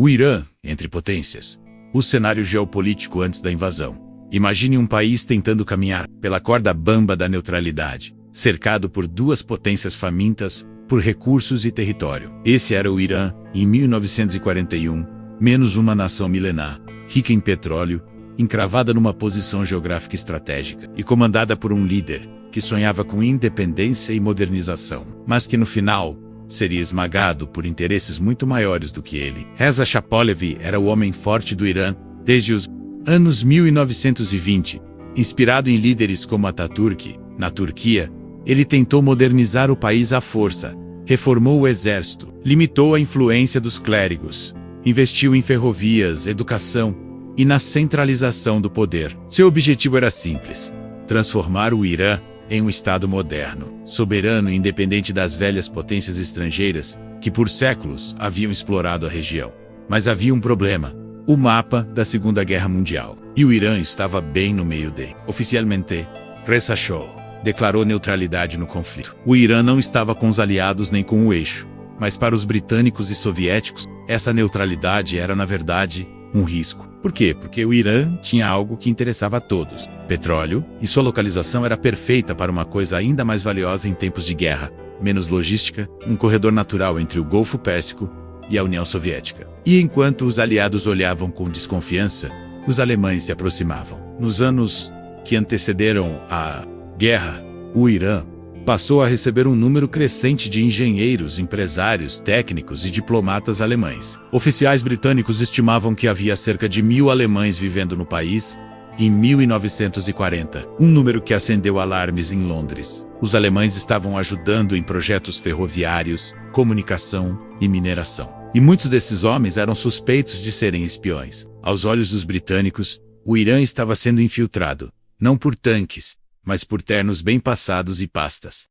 O Irã, entre potências. O cenário geopolítico antes da invasão. Imagine um país tentando caminhar pela corda bamba da neutralidade, cercado por duas potências famintas por recursos e território. Esse era o Irã, em 1941, menos uma nação milenar, rica em petróleo, encravada numa posição geográfica estratégica e comandada por um líder que sonhava com independência e modernização, mas que no final seria esmagado por interesses muito maiores do que ele. Reza Shah Pahlavi era o homem forte do Irã desde os anos 1920. Inspirado em líderes como Ataturk, na Turquia, ele tentou modernizar o país à força, reformou o exército, limitou a influência dos clérigos, investiu em ferrovias, educação e na centralização do poder. Seu objetivo era simples: transformar o Irã em um Estado moderno, soberano e independente das velhas potências estrangeiras que por séculos haviam explorado a região. Mas havia um problema: o mapa da Segunda Guerra Mundial. E o Irã estava bem no meio dele. Oficialmente, Reza Shah declarou neutralidade no conflito. O Irã não estava com os aliados nem com o eixo, mas para os britânicos e soviéticos, essa neutralidade era, na verdade, um risco. Por quê? Porque o Irã tinha algo que interessava a todos: petróleo, e sua localização era perfeita para uma coisa ainda mais valiosa em tempos de guerra: menos logística, um corredor natural entre o Golfo Pérsico e a União Soviética. E enquanto os aliados olhavam com desconfiança, os alemães se aproximavam. Nos anos que antecederam a guerra, o Irã passou a receber um número crescente de engenheiros, empresários, técnicos e diplomatas alemães. Oficiais britânicos estimavam que havia cerca de 1.000 alemães vivendo no país em 1940, um número que acendeu alarmes em Londres. Os alemães estavam ajudando em projetos ferroviários, comunicação e mineração. E muitos desses homens eram suspeitos de serem espiões. Aos olhos dos britânicos, o Irã estava sendo infiltrado, não por tanques, mas por ternos bem passados e pastas.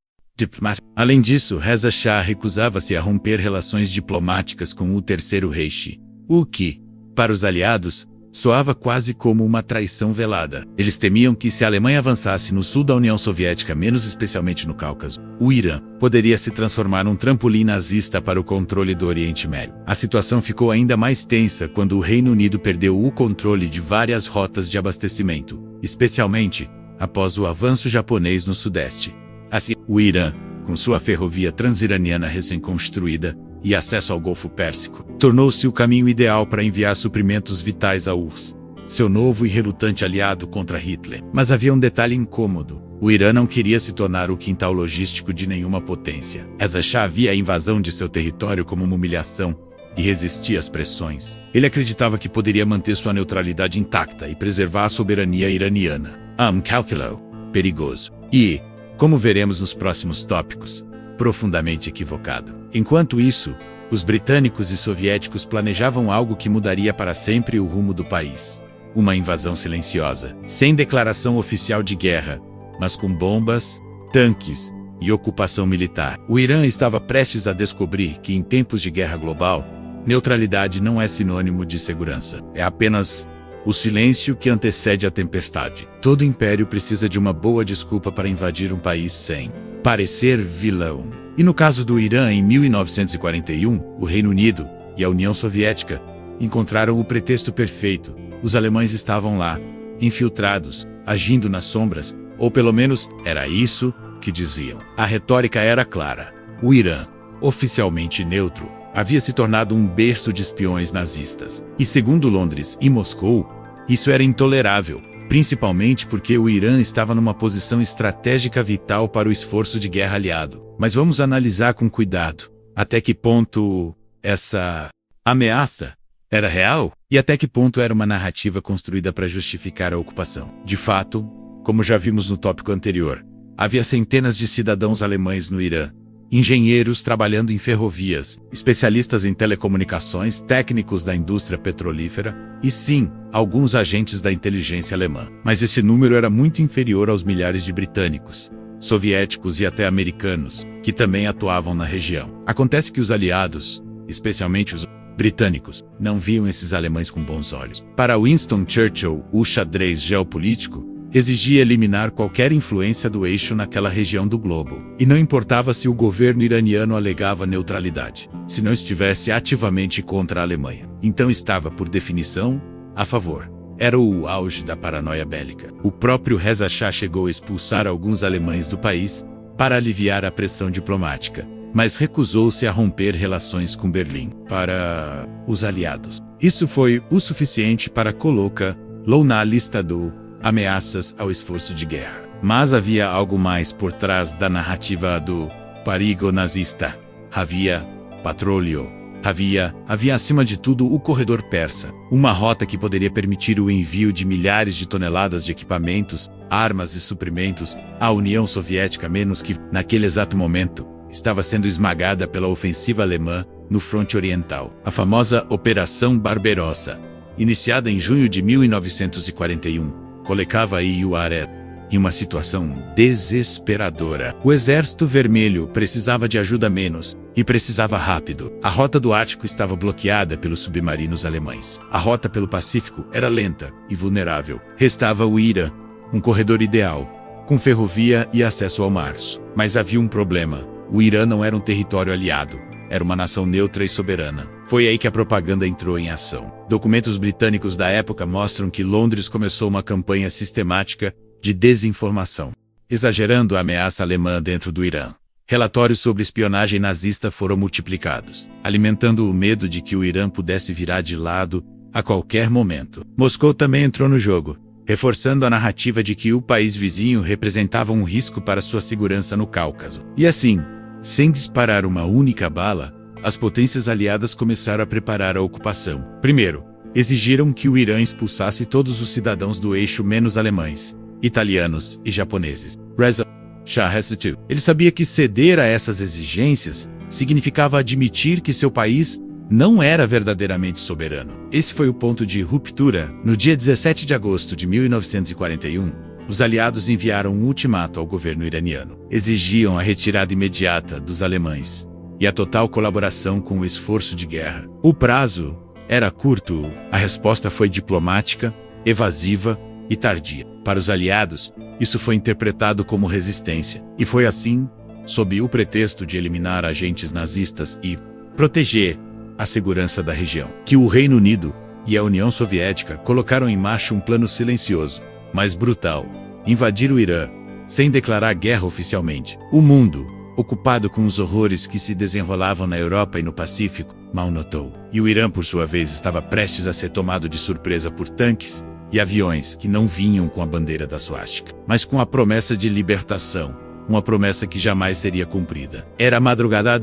Além disso, Reza Shah recusava-se a romper relações diplomáticas com o Terceiro Reich, o que, para os aliados, soava quase como uma traição velada. Eles temiam que, se a Alemanha avançasse no sul da União Soviética, menos especialmente no Cáucaso, o Irã poderia se transformar num trampolim nazista para o controle do Oriente Médio. A situação ficou ainda mais tensa quando o Reino Unido perdeu o controle de várias rotas de abastecimento, especialmente após o avanço japonês no Sudeste. Assim, o Irã, com sua ferrovia transiraniana recém-construída e acesso ao Golfo Pérsico, tornou-se o caminho ideal para enviar suprimentos vitais à URSS, seu novo e relutante aliado contra Hitler. Mas havia um detalhe incômodo: o Irã não queria se tornar o quintal logístico de nenhuma potência. Reza Shah via a invasão de seu território como uma humilhação e resistia às pressões. Ele acreditava que poderia manter sua neutralidade intacta e preservar a soberania iraniana. Calculou. Perigoso. E, como veremos nos próximos tópicos, profundamente equivocado. Enquanto isso, os britânicos e soviéticos planejavam algo que mudaria para sempre o rumo do país: uma invasão silenciosa, sem declaração oficial de guerra, mas com bombas, tanques e ocupação militar. O Irã estava prestes a descobrir que, em tempos de guerra global, neutralidade não é sinônimo de segurança. É apenas o silêncio que antecede a tempestade. Todo império precisa de uma boa desculpa para invadir um país sem parecer vilão. E no caso do Irã, em 1941, o Reino Unido e a União Soviética encontraram o pretexto perfeito. Os alemães estavam lá, infiltrados, agindo nas sombras, ou pelo menos era isso que diziam. A retórica era clara: o Irã, oficialmente neutro, havia se tornado um berço de espiões nazistas. E segundo Londres e Moscou, isso era intolerável, principalmente porque o Irã estava numa posição estratégica vital para o esforço de guerra aliado. Mas vamos analisar com cuidado até que ponto essa ameaça era real e até que ponto era uma narrativa construída para justificar a ocupação. De fato, como já vimos no tópico anterior, havia centenas de cidadãos alemães no Irã, engenheiros trabalhando em ferrovias, especialistas em telecomunicações, técnicos da indústria petrolífera e, sim, alguns agentes da inteligência alemã. Mas esse número era muito inferior aos milhares de britânicos, soviéticos e até americanos, que também atuavam na região. Acontece que os aliados, especialmente os britânicos, não viam esses alemães com bons olhos. Para Winston Churchill, o xadrez geopolítico, exigia eliminar qualquer influência do eixo naquela região do globo. E não importava se o governo iraniano alegava neutralidade, se não estivesse ativamente contra a Alemanha. Então estava, por definição, a favor. Era o auge da paranoia bélica. O próprio Reza Shah chegou a expulsar alguns alemães do país para aliviar a pressão diplomática, mas recusou-se a romper relações com Berlim para os aliados. Isso foi o suficiente para colocá-lo na lista do ameaças ao esforço de guerra. Mas havia algo mais por trás da narrativa do perigo nazista. Havia petróleo. Havia acima de tudo o corredor persa, uma rota que poderia permitir o envio de milhares de toneladas de equipamentos, armas e suprimentos à União Soviética, menos que, naquele exato momento, estava sendo esmagada pela ofensiva alemã no fronte oriental. A famosa Operação Barbarossa, iniciada em junho de 1941, colocava a URSS em uma situação desesperadora. O Exército Vermelho precisava de ajuda menos, e precisava rápido. A rota do Ártico estava bloqueada pelos submarinos alemães. A rota pelo Pacífico era lenta e vulnerável. Restava o Irã, um corredor ideal, com ferrovia e acesso ao mar. Mas havia um problema. O Irã não era um território aliado. Era uma nação neutra e soberana. Foi aí que a propaganda entrou em ação. Documentos britânicos da época mostram que Londres começou uma campanha sistemática de desinformação, exagerando a ameaça alemã dentro do Irã. Relatórios sobre espionagem nazista foram multiplicados, alimentando o medo de que o Irã pudesse virar de lado a qualquer momento. Moscou também entrou no jogo, reforçando a narrativa de que o país vizinho representava um risco para sua segurança no Cáucaso. E assim, sem disparar uma única bala, as potências aliadas começaram a preparar a ocupação. Primeiro, exigiram que o Irã expulsasse todos os cidadãos do eixo menos alemães, italianos e japoneses. Reza Shah hesitou. Ele sabia que ceder a essas exigências significava admitir que seu país não era verdadeiramente soberano. Esse foi o ponto de ruptura. No dia 17 de agosto de 1941, os aliados enviaram um ultimato ao governo iraniano. Exigiam a retirada imediata dos alemães e a total colaboração com o esforço de guerra. O prazo era curto. A resposta foi diplomática, evasiva e tardia. Para os aliados, isso foi interpretado como resistência. E foi assim, sob o pretexto de eliminar agentes nazistas e proteger a segurança da região, que o Reino Unido e a União Soviética colocaram em marcha um plano silencioso, mas brutal: invadir o Irã, sem declarar guerra oficialmente. O mundo, ocupado com os horrores que se desenrolavam na Europa e no Pacífico, mal notou. E o Irã, por sua vez, estava prestes a ser tomado de surpresa por tanques e aviões que não vinham com a bandeira da suástica, mas com a promessa de libertação, uma promessa que jamais seria cumprida. Era a madrugada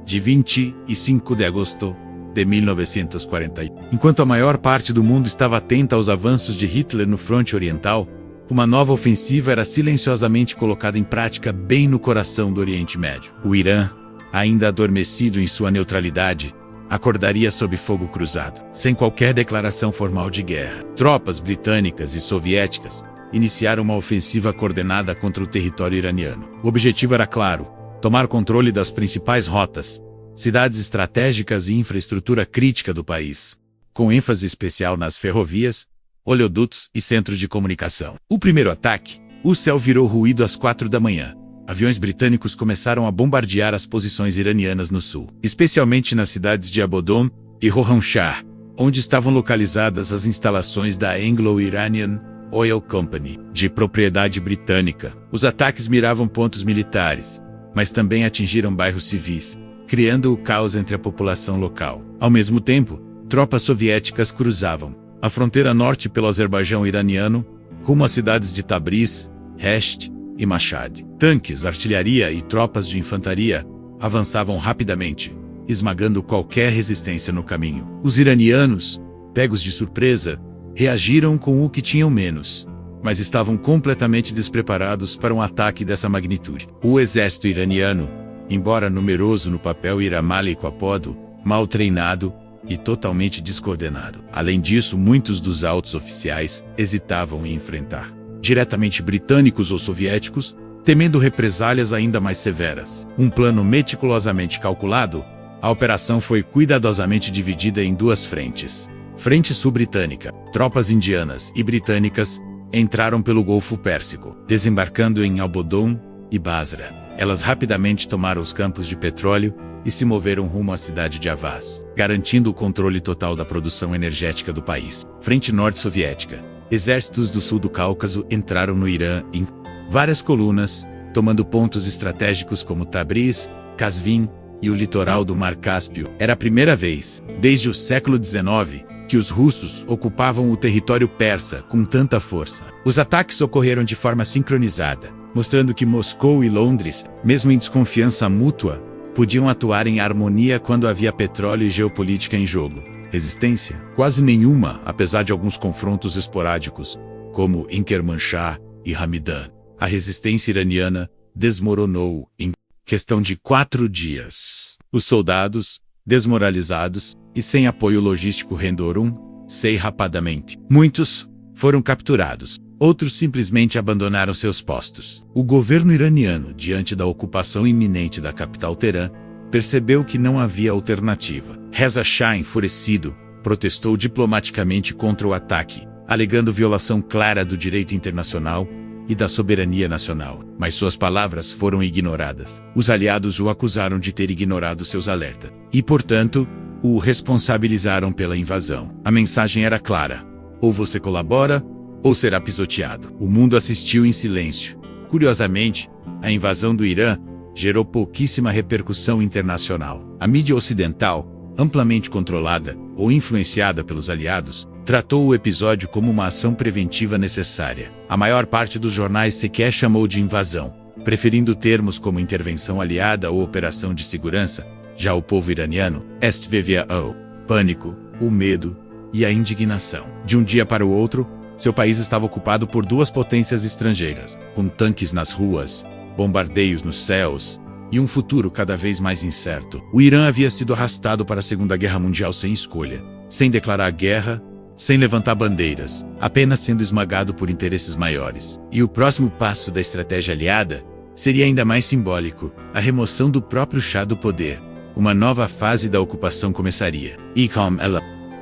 de 25 de agosto de 1941. Enquanto a maior parte do mundo estava atenta aos avanços de Hitler no fronte oriental, uma nova ofensiva era silenciosamente colocada em prática bem no coração do Oriente Médio. O Irã, ainda adormecido em sua neutralidade, acordaria sob fogo cruzado, sem qualquer declaração formal de guerra. Tropas britânicas e soviéticas iniciaram uma ofensiva coordenada contra o território iraniano. O objetivo era claro: tomar controle das principais rotas, cidades estratégicas e infraestrutura crítica do país, com ênfase especial nas ferrovias, oleodutos e centros de comunicação. O primeiro ataque, o céu virou ruído às 4 da manhã. Aviões britânicos começaram a bombardear as posições iranianas no sul, especialmente nas cidades de Abadan e Khorramshahr, onde estavam localizadas as instalações da Anglo-Iranian Oil Company, de propriedade britânica. Os ataques miravam pontos militares, mas também atingiram bairros civis, criando o caos entre a população local. Ao mesmo tempo, tropas soviéticas cruzavam a fronteira norte pelo Azerbaijão iraniano, rumo às cidades de Tabriz, Resht e Mashhad. Tanques, artilharia e tropas de infantaria avançavam rapidamente, esmagando qualquer resistência no caminho. Os iranianos, pegos de surpresa, reagiram com o que tinham menos, mas estavam completamente despreparados para um ataque dessa magnitude. O exército iraniano, embora numeroso no papel, era mal equipado, mal treinado e totalmente descoordenado. Além disso, muitos dos altos oficiais hesitavam em enfrentar diretamente britânicos ou soviéticos, temendo represálias ainda mais severas. Um plano meticulosamente calculado, a operação foi cuidadosamente dividida em duas frentes. Frente sul-britânica, tropas indianas e britânicas entraram pelo Golfo Pérsico, desembarcando em Almodom e Basra. Elas rapidamente tomaram os campos de petróleo e se moveram rumo à cidade de Avaz, garantindo o controle total da produção energética do país. Frente Norte Soviética. Exércitos do sul do Cáucaso entraram no Irã em várias colunas, tomando pontos estratégicos como Tabriz, Qazvin e o litoral do Mar Cáspio. Era a primeira vez, desde o século XIX, que os russos ocupavam o território persa com tanta força. Os ataques ocorreram de forma sincronizada, mostrando que Moscou e Londres, mesmo em desconfiança mútua, podiam atuar em harmonia quando havia petróleo e geopolítica em jogo. Resistência? Quase nenhuma, apesar de alguns confrontos esporádicos, como em Kermanshah e Hamidan. A resistência iraniana desmoronou em questão de 4 dias. Os soldados, desmoralizados e sem apoio logístico, renderam-se rapidamente. Muitos foram capturados. Outros simplesmente abandonaram seus postos. O governo iraniano, diante da ocupação iminente da capital Teherã, percebeu que não havia alternativa. Reza Shah, enfurecido, protestou diplomaticamente contra o ataque, alegando violação clara do direito internacional e da soberania nacional. Mas suas palavras foram ignoradas. Os aliados o acusaram de ter ignorado seus alertas e, portanto, o responsabilizaram pela invasão. A mensagem era clara: ou você colabora, ou será pisoteado. O mundo assistiu em silêncio. Curiosamente, a invasão do Irã gerou pouquíssima repercussão internacional. A mídia ocidental, amplamente controlada ou influenciada pelos aliados, tratou o episódio como uma ação preventiva necessária. A maior parte dos jornais sequer chamou de invasão, preferindo termos como intervenção aliada ou operação de segurança. Já o povo iraniano vivia o pânico, o medo e a indignação. De um dia para o outro, seu país estava ocupado por 2 potências estrangeiras, com tanques nas ruas, bombardeios nos céus e um futuro cada vez mais incerto. O Irã havia sido arrastado para a Segunda Guerra Mundial sem escolha, sem declarar guerra, sem levantar bandeiras, apenas sendo esmagado por interesses maiores. E o próximo passo da estratégia aliada seria ainda mais simbólico: a remoção do próprio Shah do poder. Uma nova fase da ocupação começaria.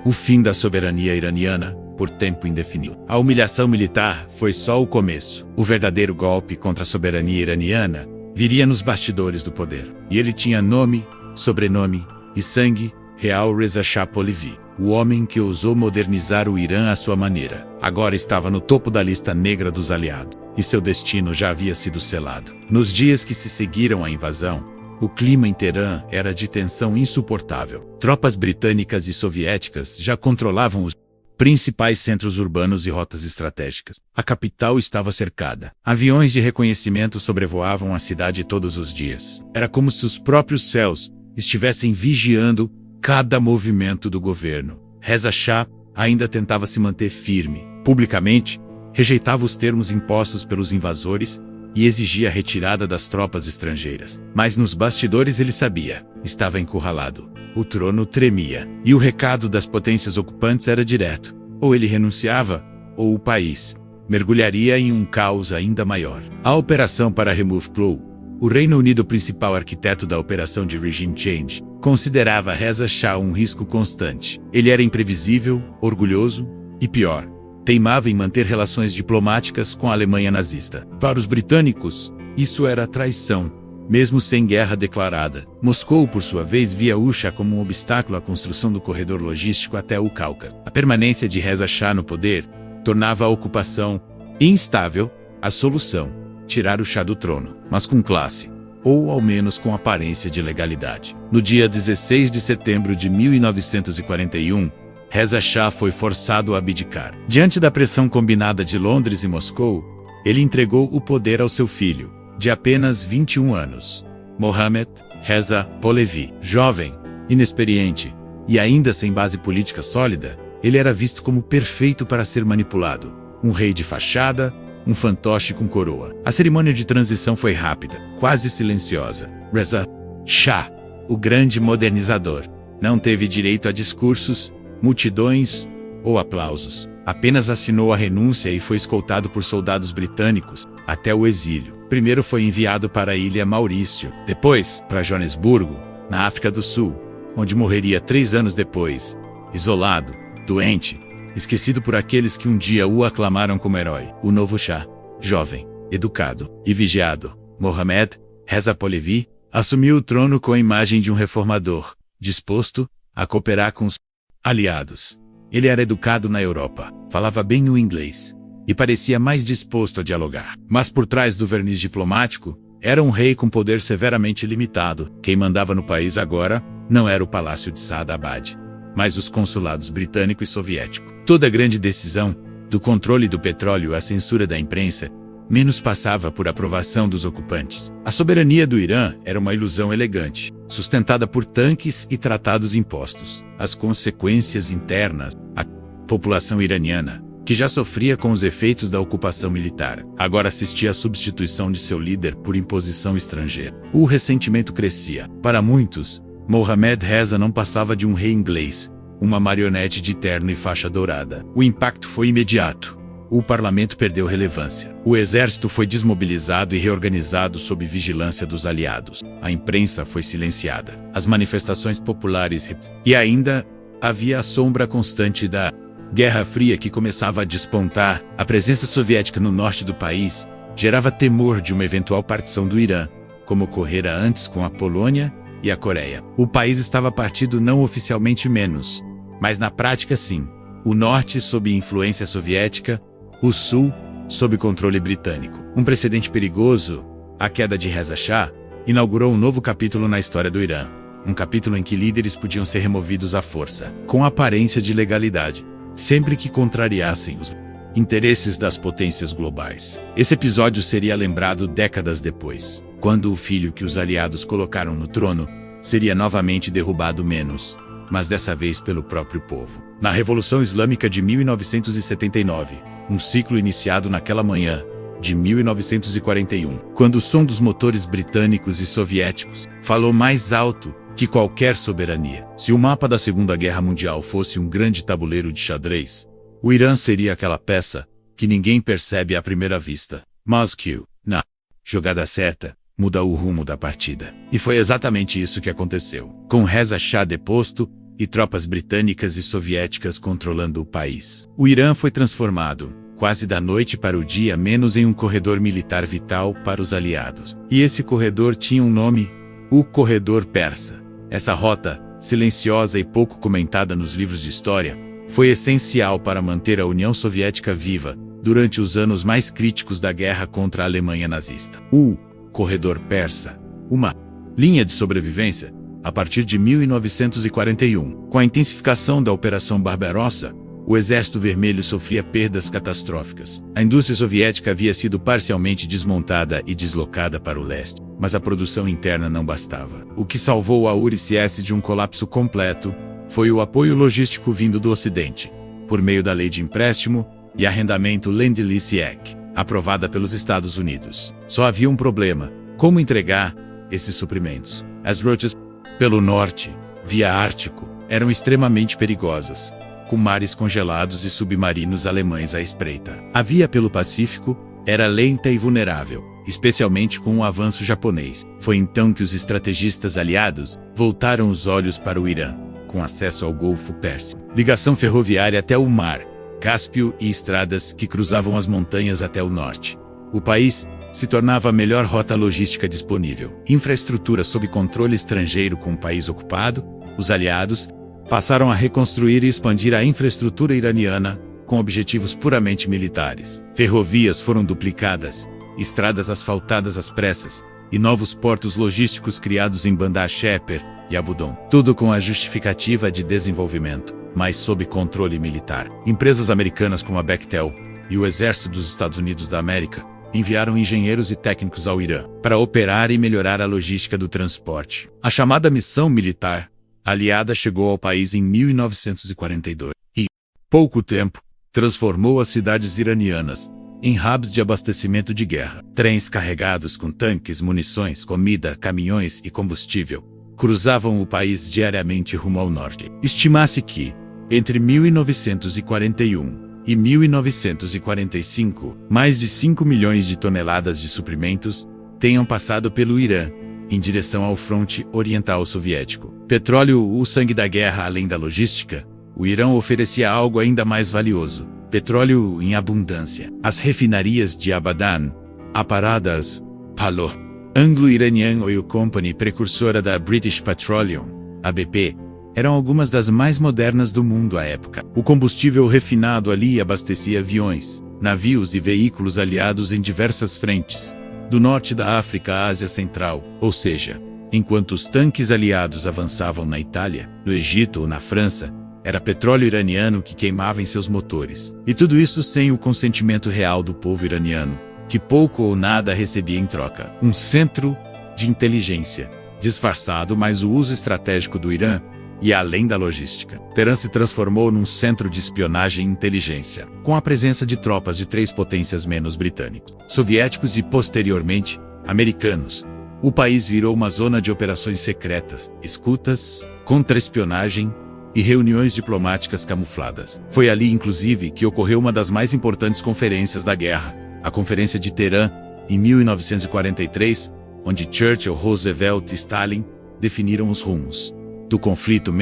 O fim da soberania iraniana por tempo indefinido. A humilhação militar foi só o começo. O verdadeiro golpe contra a soberania iraniana viria nos bastidores do poder. E ele tinha nome, sobrenome e sangue: Real Reza Shah Pahlavi. O homem que ousou modernizar o Irã à sua maneira. Agora estava no topo da lista negra dos aliados, e seu destino já havia sido selado. Nos dias que se seguiram à invasão, o clima em Teherã era de tensão insuportável. Tropas britânicas e soviéticas já controlavam os principais centros urbanos e rotas estratégicas. A capital estava cercada. Aviões de reconhecimento sobrevoavam a cidade todos os dias. Era como se os próprios céus estivessem vigiando cada movimento do governo. Reza Shah ainda tentava se manter firme. Publicamente, rejeitava os termos impostos pelos invasores e exigia a retirada das tropas estrangeiras. Mas nos bastidores ele sabia: estava encurralado. O trono tremia. E o recado das potências ocupantes era direto: ou ele renunciava, ou o país mergulharia em um caos ainda maior. A operação para Remove Plough, o Reino Unido, principal arquiteto da operação de Regime Change, considerava Reza Shah um risco constante. Ele era imprevisível, orgulhoso e, pior, teimava em manter relações diplomáticas com a Alemanha nazista. Para os britânicos, isso era traição, mesmo sem guerra declarada. Moscou, por sua vez, via o Shah como um obstáculo à construção do corredor logístico até o Cáucaso. A permanência de Reza Shah no poder tornava a ocupação instável. A solução: tirar o Shah do trono, mas com classe, ou ao menos com aparência de legalidade. No dia 16 de setembro de 1941, Reza Shah foi forçado a abdicar. Diante da pressão combinada de Londres e Moscou, ele entregou o poder ao seu filho, de apenas 21 anos, Mohammad Reza Pahlavi. Jovem, inexperiente e ainda sem base política sólida, ele era visto como perfeito para ser manipulado. Um rei de fachada, um fantoche com coroa. A cerimônia de transição foi rápida, quase silenciosa. Reza Shah, o grande modernizador, não teve direito a discursos, multidões ou aplausos. Apenas assinou a renúncia e foi escoltado por soldados britânicos até o exílio. Primeiro foi enviado para a ilha Maurício, depois para Joanesburgo, na África do Sul, onde morreria 3 anos depois, isolado, doente esquecido por aqueles que um dia o aclamaram como herói. O novo Shah, jovem, educado e vigiado, Mohammad Reza Pahlavi, assumiu o trono com a imagem de um reformador, disposto a cooperar com os aliados. Ele era educado na Europa, falava bem o inglês e parecia mais disposto a dialogar. Mas por trás do verniz diplomático, era um rei com poder severamente limitado. Quem mandava no país agora não era o palácio de Saadabad, mas os consulados britânico e soviético. Toda grande decisão, do controle do petróleo à censura da imprensa, menos passava por aprovação dos ocupantes. A soberania do Irã era uma ilusão elegante, sustentada por tanques e tratados impostos. As consequências internas, a população iraniana, que já sofria com os efeitos da ocupação militar, agora assistia à substituição de seu líder por imposição estrangeira. O ressentimento crescia. Para muitos, Mohammad Reza não passava de um rei inglês, uma marionete de terno e faixa dourada. O impacto foi imediato. O parlamento perdeu relevância. O exército foi desmobilizado e reorganizado sob vigilância dos aliados. A imprensa foi silenciada. As manifestações populares e ainda havia a sombra constante da Guerra Fria que começava a despontar. A presença soviética no norte do país gerava temor de uma eventual partição do Irã, como ocorrera antes com a Polônia e a Coreia. O país estava partido não oficialmente menos, mas na prática sim. O norte sob influência soviética, o sul sob controle britânico. Um precedente perigoso, a queda de Reza Shah, inaugurou um novo capítulo na história do Irã. Um capítulo em que líderes podiam ser removidos à força, com aparência de legalidade, sempre que contrariassem os interesses das potências globais. Esse episódio seria lembrado décadas depois, quando o filho que os aliados colocaram no trono seria novamente derrubado menos, mas dessa vez pelo próprio povo. Na Revolução Islâmica de 1979, um ciclo iniciado naquela manhã de 1941, quando o som dos motores britânicos e soviéticos falou mais alto que qualquer soberania. Se o mapa da Segunda Guerra Mundial fosse um grande tabuleiro de xadrez, o Irã seria aquela peça que ninguém percebe à primeira vista, mas que, na jogada certa, muda o rumo da partida. E foi exatamente isso que aconteceu. Com Reza Shah deposto e tropas britânicas e soviéticas controlando o país, o Irã foi transformado, quase da noite para o dia, menos em um corredor militar vital para os aliados. E esse corredor tinha um nome: o Corredor Persa. Essa rota, silenciosa e pouco comentada nos livros de história, foi essencial para manter a União Soviética viva durante os anos mais críticos da guerra contra a Alemanha nazista. O Corredor Persa, uma linha de sobrevivência, a partir de 1941. Com a intensificação da Operação Barbarossa, o Exército Vermelho sofria perdas catastróficas. A indústria soviética havia sido parcialmente desmontada e deslocada para o leste, mas a produção interna não bastava. O que salvou a URSS de um colapso completo foi o apoio logístico vindo do Ocidente, por meio da Lei de Empréstimo e Arrendamento Lend-Lease Act, aprovada pelos Estados Unidos. Só havia um problema: como entregar esses suprimentos. As rotas pelo norte, via Ártico, eram extremamente perigosas, com mares congelados e submarinos alemães à espreita. A via pelo Pacífico era lenta e vulnerável, especialmente com o avanço japonês. Foi então que os estrategistas aliados voltaram os olhos para o Irã, com acesso ao Golfo Pérsico, ligação ferroviária até o mar Cáspio e estradas que cruzavam as montanhas até o norte. O país se tornava a melhor rota logística disponível. Infraestrutura sob controle estrangeiro com o país ocupado, os aliados passaram a reconstruir e expandir a infraestrutura iraniana com objetivos puramente militares. Ferrovias foram duplicadas, estradas asfaltadas às pressas e novos portos logísticos criados em Bandar Sheper e Abudan. Tudo com a justificativa de desenvolvimento, mas sob controle militar. Empresas americanas como a Bechtel e o Exército dos Estados Unidos da América enviaram engenheiros e técnicos ao Irã para operar e melhorar a logística do transporte. A chamada missão militar aliada chegou ao país em 1942 e, pouco tempo, transformou as cidades iranianas em hubs de abastecimento de guerra. Trens carregados com tanques, munições, comida, caminhões e combustível cruzavam o país diariamente rumo ao norte. Estima-se que, entre 1941 e 1945, mais de 5 milhões de toneladas de suprimentos tenham passado pelo Irã em direção ao fronte oriental soviético. Petróleo, o sangue da guerra. Além da logística, o Irã oferecia algo ainda mais valioso: petróleo em abundância. As refinarias de Abadan, Aparadas, Palo, Anglo-Iranian Oil Company, precursora da British Petroleum, ABP, eram algumas das mais modernas do mundo à época. O combustível refinado ali abastecia aviões, navios e veículos aliados em diversas frentes, do norte da África à Ásia Central, ou seja, enquanto os tanques aliados avançavam na Itália, no Egito ou na França, era petróleo iraniano que queimava em seus motores. E tudo isso sem o consentimento real do povo iraniano, que pouco ou nada recebia em troca. Um centro de inteligência, disfarçado, mas o uso estratégico do Irã e além da logística. Teherã se transformou num centro de espionagem e inteligência, com a presença de tropas de 3 potências menos britânicos, soviéticos e, posteriormente, americanos. O país virou uma zona de operações secretas, escutas, contra-espionagem e reuniões diplomáticas camufladas. Foi ali, inclusive, que ocorreu uma das mais importantes conferências da guerra, a Conferência de Teherã, em 1943, onde Churchill, Roosevelt e Stalin definiram os rumos do conflito,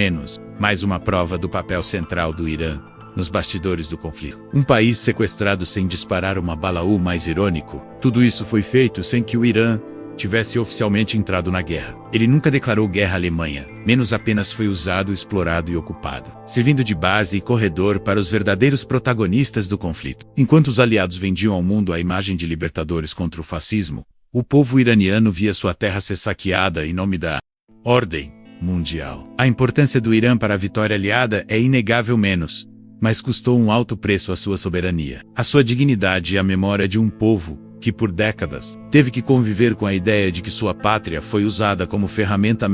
mais uma prova do papel central do Irã nos bastidores do conflito. Um país sequestrado sem disparar uma bala. O mais irônico, tudo isso foi feito sem que o Irã tivesse oficialmente entrado na guerra. Ele nunca declarou guerra à Alemanha, apenas foi usado, explorado e ocupado, servindo de base e corredor para os verdadeiros protagonistas do conflito. Enquanto os aliados vendiam ao mundo a imagem de libertadores contra o fascismo, o povo iraniano via sua terra ser saqueada em nome da ordem mundial. A importância do Irã para a vitória aliada é inegável, mas custou um alto preço à sua soberania, à sua dignidade e à memória de um povo que por décadas teve que conviver com a ideia de que sua pátria foi usada como ferramenta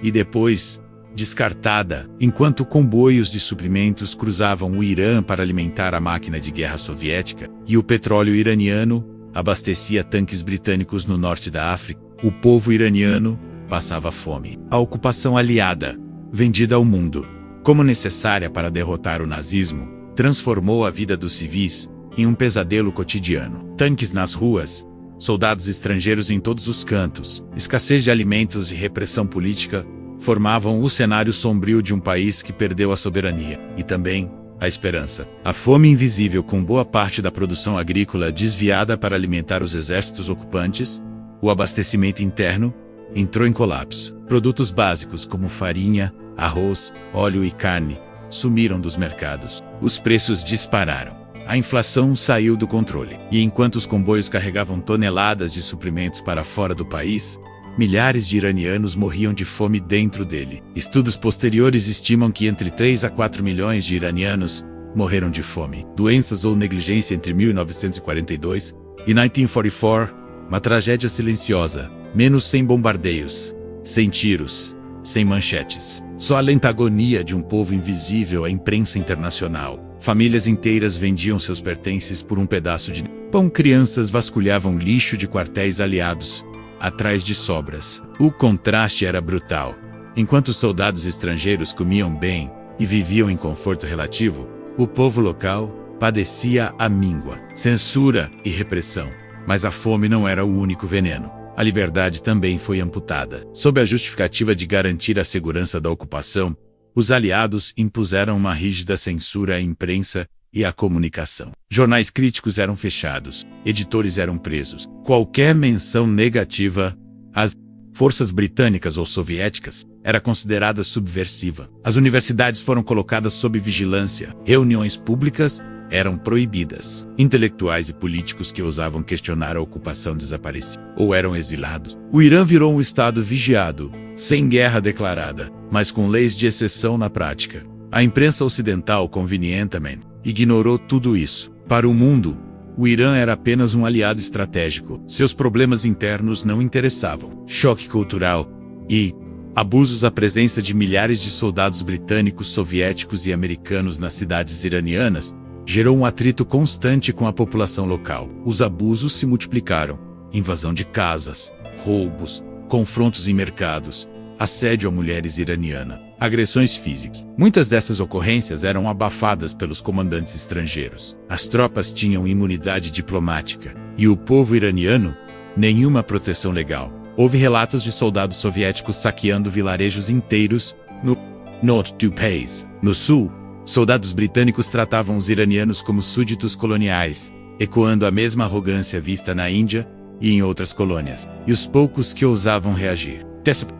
e depois descartada, enquanto comboios de suprimentos cruzavam o Irã para alimentar a máquina de guerra soviética e o petróleo iraniano abastecia tanques britânicos no norte da África. O povo iraniano passava fome. A ocupação aliada, vendida ao mundo como necessária para derrotar o nazismo, transformou a vida dos civis em um pesadelo cotidiano. Tanques nas ruas, soldados estrangeiros em todos os cantos, escassez de alimentos e repressão política formavam o cenário sombrio de um país que perdeu a soberania e também a esperança. A fome invisível, com boa parte da produção agrícola desviada para alimentar os exércitos ocupantes, o abastecimento interno entrou em colapso. Produtos básicos como farinha, arroz, óleo e carne sumiram dos mercados. Os preços dispararam. A inflação saiu do controle. E enquanto os comboios carregavam toneladas de suprimentos para fora do país, milhares de iranianos morriam de fome dentro dele. Estudos posteriores estimam que entre 3 a 4 milhões de iranianos morreram de fome, doenças ou negligência entre 1942 e 1944, uma tragédia silenciosa, sem bombardeios, sem tiros, sem manchetes. Só a lenta agonia de um povo invisível à imprensa internacional. Famílias inteiras vendiam seus pertences por um pedaço de pão. Crianças vasculhavam lixo de quartéis aliados, atrás de sobras. O contraste era brutal. Enquanto os soldados estrangeiros comiam bem e viviam em conforto relativo, o povo local padecia a míngua, censura e repressão. Mas a fome não era o único veneno. A liberdade também foi amputada. Sob a justificativa de garantir a segurança da ocupação, os aliados impuseram uma rígida censura à imprensa e à comunicação. Jornais críticos eram fechados, editores eram presos. Qualquer menção negativa às forças britânicas ou soviéticas era considerada subversiva. As universidades foram colocadas sob vigilância, reuniões públicas eram proibidas. Intelectuais e políticos que ousavam questionar a ocupação desapareciam ou eram exilados. O Irã virou um estado vigiado, sem guerra declarada, mas com leis de exceção na prática. A imprensa ocidental convenientemente ignorou tudo isso. Para o mundo, o Irã era apenas um aliado estratégico. Seus problemas internos não interessavam. Choque cultural e abusos. A presença de milhares de soldados britânicos, soviéticos e americanos nas cidades iranianas gerou um atrito constante com a população local. Os abusos se multiplicaram: invasão de casas, roubos, confrontos em mercados, assédio a mulheres iranianas, agressões físicas. Muitas dessas ocorrências eram abafadas pelos comandantes estrangeiros. As tropas tinham imunidade diplomática e o povo iraniano nenhuma proteção legal. Houve relatos de soldados soviéticos saqueando vilarejos inteiros no Norte do país. No sul, soldados britânicos tratavam os iranianos como súditos coloniais, ecoando a mesma arrogância vista na Índia e em outras colônias. E os poucos que ousavam reagir.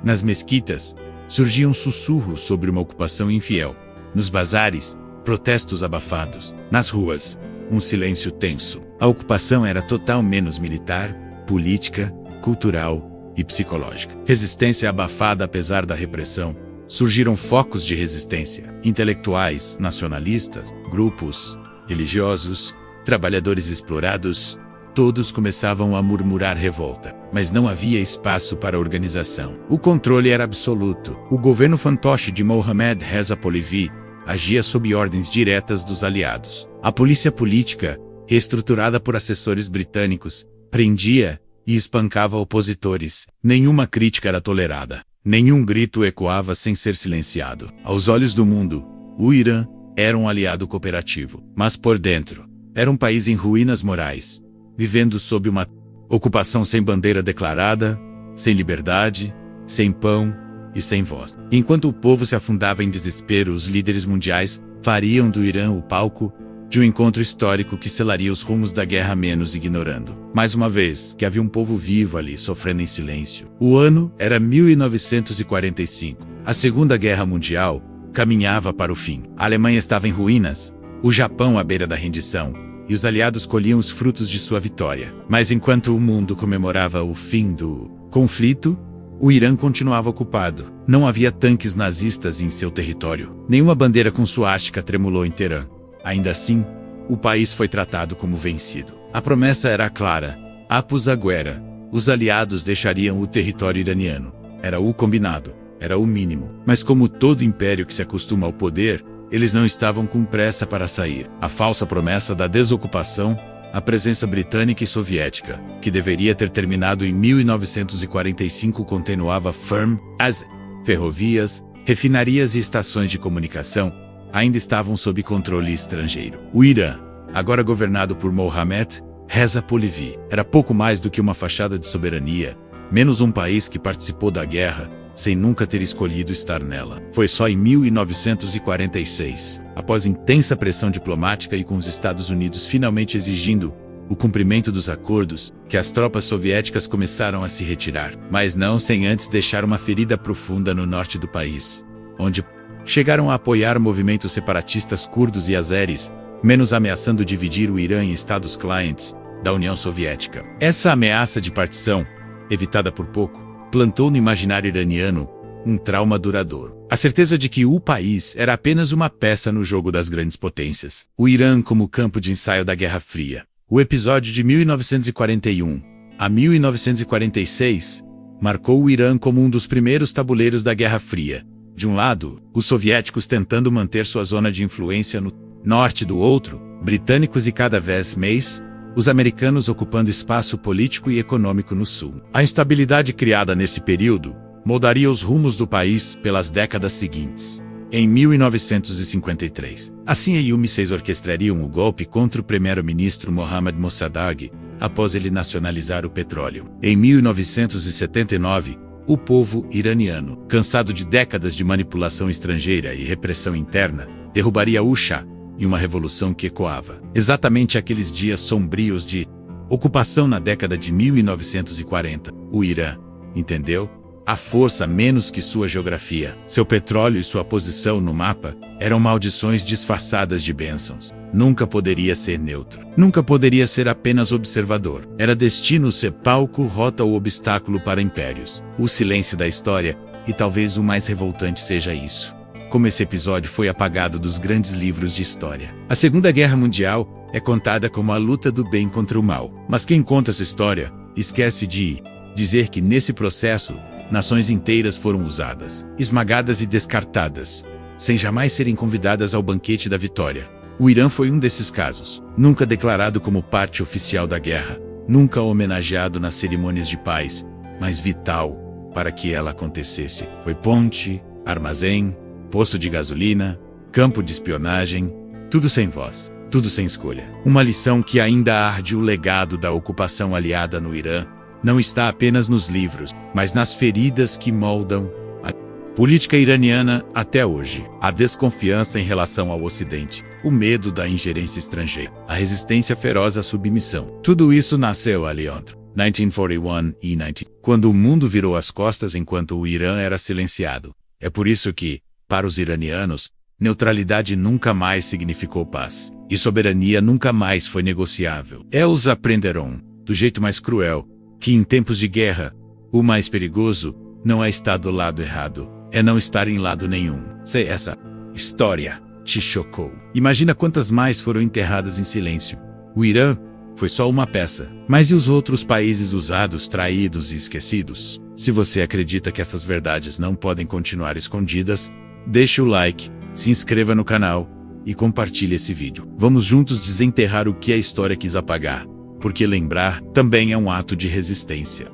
Nas mesquitas, surgiam sussurros sobre uma ocupação infiel. Nos bazares, protestos abafados. Nas ruas, um silêncio tenso. A ocupação era total menos militar, política, cultural e psicológica. Resistência abafada apesar da repressão. Surgiram focos de resistência, intelectuais, nacionalistas, grupos, religiosos, trabalhadores explorados, todos começavam a murmurar revolta, mas não havia espaço para organização. O controle era absoluto. O governo fantoche de Mohammad Reza Pahlavi agia sob ordens diretas dos aliados. A polícia política, reestruturada por assessores britânicos, prendia e espancava opositores. Nenhuma crítica era tolerada. Nenhum grito ecoava sem ser silenciado. Aos olhos do mundo, o Irã era um aliado cooperativo, mas por dentro, era um país em ruínas morais, vivendo sob uma ocupação sem bandeira declarada, sem liberdade, sem pão e sem voz. Enquanto o povo se afundava em desespero, os líderes mundiais fariam do Irã o palco de um encontro histórico que selaria os rumos da guerra menos ignorando. Mais uma vez, que havia um povo vivo ali, sofrendo em silêncio. O ano era 1945. A Segunda Guerra Mundial caminhava para o fim. A Alemanha estava em ruínas, o Japão à beira da rendição, e os aliados colhiam os frutos de sua vitória. Mas enquanto o mundo comemorava o fim do conflito, o Irã continuava ocupado. Não havia tanques nazistas em seu território. Nenhuma bandeira com suástica tremulou em Teherã. Ainda assim, o país foi tratado como vencido. A promessa era clara. Após a guerra, os aliados deixariam o território iraniano. Era o combinado, era o mínimo. Mas como todo império que se acostuma ao poder, eles não estavam com pressa para sair. A falsa promessa da desocupação, a presença britânica e soviética, que deveria ter terminado em 1945, continuava firme. As ferrovias, refinarias e estações de comunicação ainda estavam sob controle estrangeiro. O Irã, agora governado por Mohammad Reza Pahlavi, era pouco mais do que uma fachada de soberania, menos um país que participou da guerra sem nunca ter escolhido estar nela. Foi só em 1946, após intensa pressão diplomática e com os Estados Unidos finalmente exigindo o cumprimento dos acordos, que as tropas soviéticas começaram a se retirar, mas não sem antes deixar uma ferida profunda no norte do país, onde chegaram a apoiar movimentos separatistas curdos e azeris, menos ameaçando dividir o Irã em estados clientes da União Soviética. Essa ameaça de partição, evitada por pouco, plantou no imaginário iraniano um trauma duradouro. A certeza de que o país era apenas uma peça no jogo das grandes potências. O Irã como campo de ensaio da Guerra Fria. O episódio de 1941 a 1946 marcou o Irã como um dos primeiros tabuleiros da Guerra Fria. De um lado, os soviéticos tentando manter sua zona de influência no norte, do outro, britânicos e cada vez mais, os americanos ocupando espaço político e econômico no sul. A instabilidade criada nesse período moldaria os rumos do país pelas décadas seguintes. Em 1953, assim Ayumi VI orquestrariam o golpe contra o primeiro-ministro Mohammad Mossadegh, após ele nacionalizar o petróleo. Em 1979, o povo iraniano, cansado de décadas de manipulação estrangeira e repressão interna, derrubaria o Shah em uma revolução que ecoava. Exatamente aqueles dias sombrios de ocupação na década de 1940. O Irã, entendeu? A força menos que sua geografia. Seu petróleo e sua posição no mapa eram maldições disfarçadas de bênçãos. Nunca poderia ser neutro. Nunca poderia ser apenas observador. Era destino ser palco, rota ou obstáculo para impérios. O silêncio da história, e talvez o mais revoltante seja isso, como esse episódio foi apagado dos grandes livros de história. A Segunda Guerra Mundial é contada como a luta do bem contra o mal. Mas quem conta essa história esquece de dizer que nesse processo, nações inteiras foram usadas, esmagadas e descartadas, sem jamais serem convidadas ao banquete da vitória. O Irã foi um desses casos, nunca declarado como parte oficial da guerra, nunca homenageado nas cerimônias de paz, mas vital para que ela acontecesse. Foi ponte, armazém, posto de gasolina, campo de espionagem, tudo sem voz, tudo sem escolha. Uma lição que ainda arde: o legado da ocupação aliada no Irã não está apenas nos livros, mas nas feridas que moldam a Política iraniana até hoje. A desconfiança em relação ao Ocidente. O medo da ingerência estrangeira. A resistência feroz à submissão. Tudo isso nasceu ali entre 1941 e 19... quando o mundo virou as costas enquanto o Irã era silenciado. É por isso que, para os iranianos, neutralidade nunca mais significou paz. E soberania nunca mais foi negociável. Eles aprenderam, do jeito mais cruel, que em tempos de guerra, o mais perigoso não é estar do lado errado, é não estar em lado nenhum. Se essa história te chocou, imagina quantas mais foram enterradas em silêncio. O Irã foi só uma peça. Mas e os outros países usados, traídos e esquecidos? Se você acredita que essas verdades não podem continuar escondidas, deixe o like, se inscreva no canal e compartilhe esse vídeo. Vamos juntos desenterrar o que a história quis apagar, porque lembrar também é um ato de resistência.